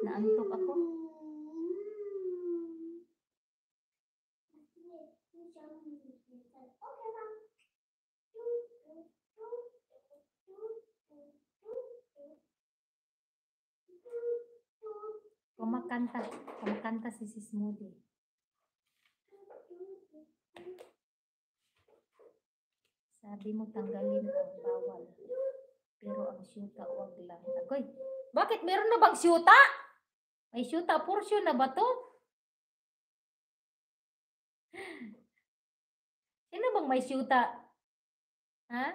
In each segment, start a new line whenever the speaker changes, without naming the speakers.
Naantok ako. Kumakanta si Sis Moody. Sabi mo tanggalin ang bawal. Pero ang syuta wag lang. Agoy, bakit meron na bang syuta? May syuta portion na ba to? Sino bang may syuta? Ha?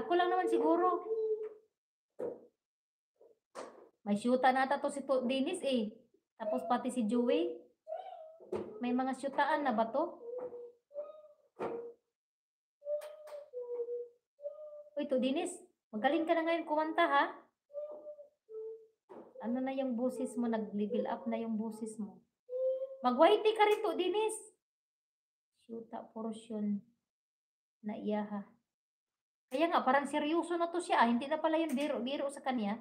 Ako lang naman siguro. May syuta nata to si Dennis eh. Tapos pati si Joey. May mga syutaan na ba to? Uy, to Dennis, magaling ka na ngayon kumanta ha? Ano na yung boses mo? Nag-level up na yung boses mo. Mag-whitey ka rin to, Dennis. Syuta portion na iyaha. Kaya nga, parang seryoso na to siya. Hindi na pala yung biro sa kanya.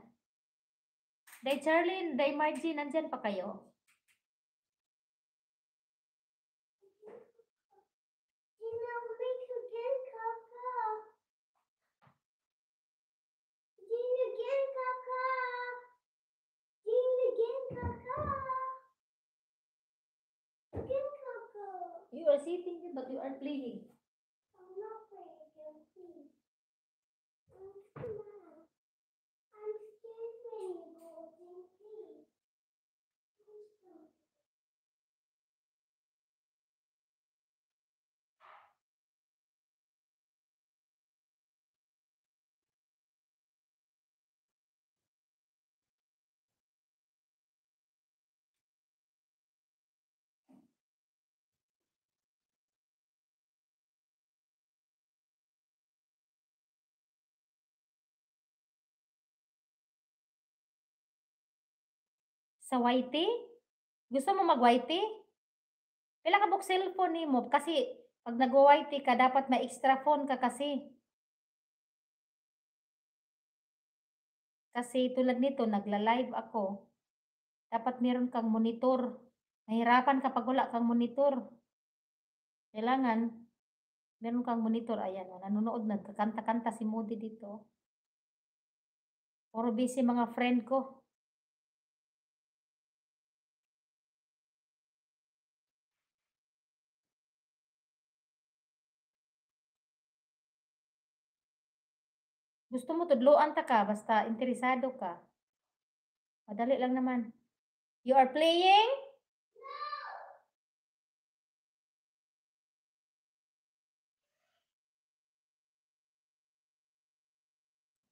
Day Charlene, Day Margie, nandyan pa kayo? You are sitting but you are playing. I'm not playing, I'm playing. I'm still playing, please. Sa whitey? Gusto mo mag-whitey? Pila ka buk cellphone ni mo? Kasi pag nag-whitey ka, dapat may extra phone ka kasi. Kasi tulad nito, nagla-live ako. Dapat meron kang monitor. Nahirapan kapag wala kang monitor. Kailangan, meron kang monitor. Ayan, nanonood, nagkakanta-kanta si Moody dito. Puro busy mga friend ko. Gusto mo tudloan ta ka, basta interesado ka. Madali lang naman. You are playing?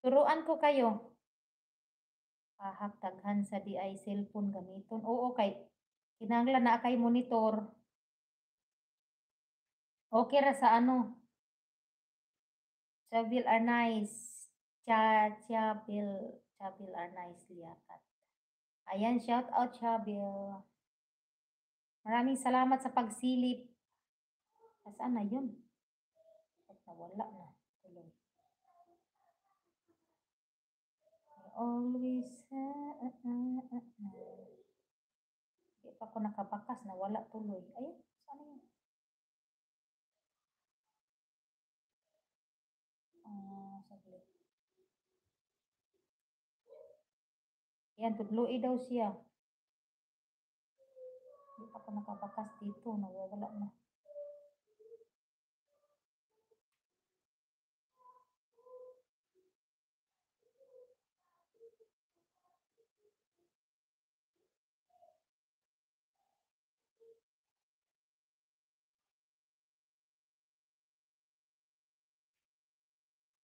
Turuan ko kayo. Pahagtaghan sa di ay cellphone gamiton. Oo, kay kinahanglan na kay monitor. Okay ra sa ano? Chabil are nice. Chabil are nice liyakat. Ayan, shout out Chabil. Maraming salamat sa pagsilip. Saan na yun? Nawala na. Tuloy. Always hindi pa ako nakabakas, nawala tuloy. Ayun, saan yun? Saglit. Yan, tudloi daw siya. Hindi pa ako nakabakas dito, nawawala na.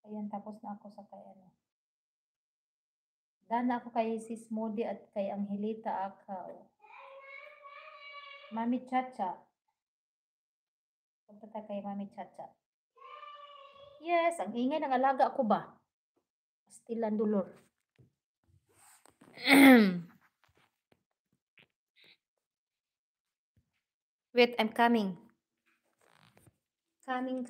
Ayan, tapos na ako sa kay ano. Dana ako kay Sis Moody at kay Angelita Akaw. Mami Chacha. Punta tayo kay Mami Chacha. Yes, ang ingay ng alaga ko ba? Pastilan dulor. Wait, I'm coming. Coming.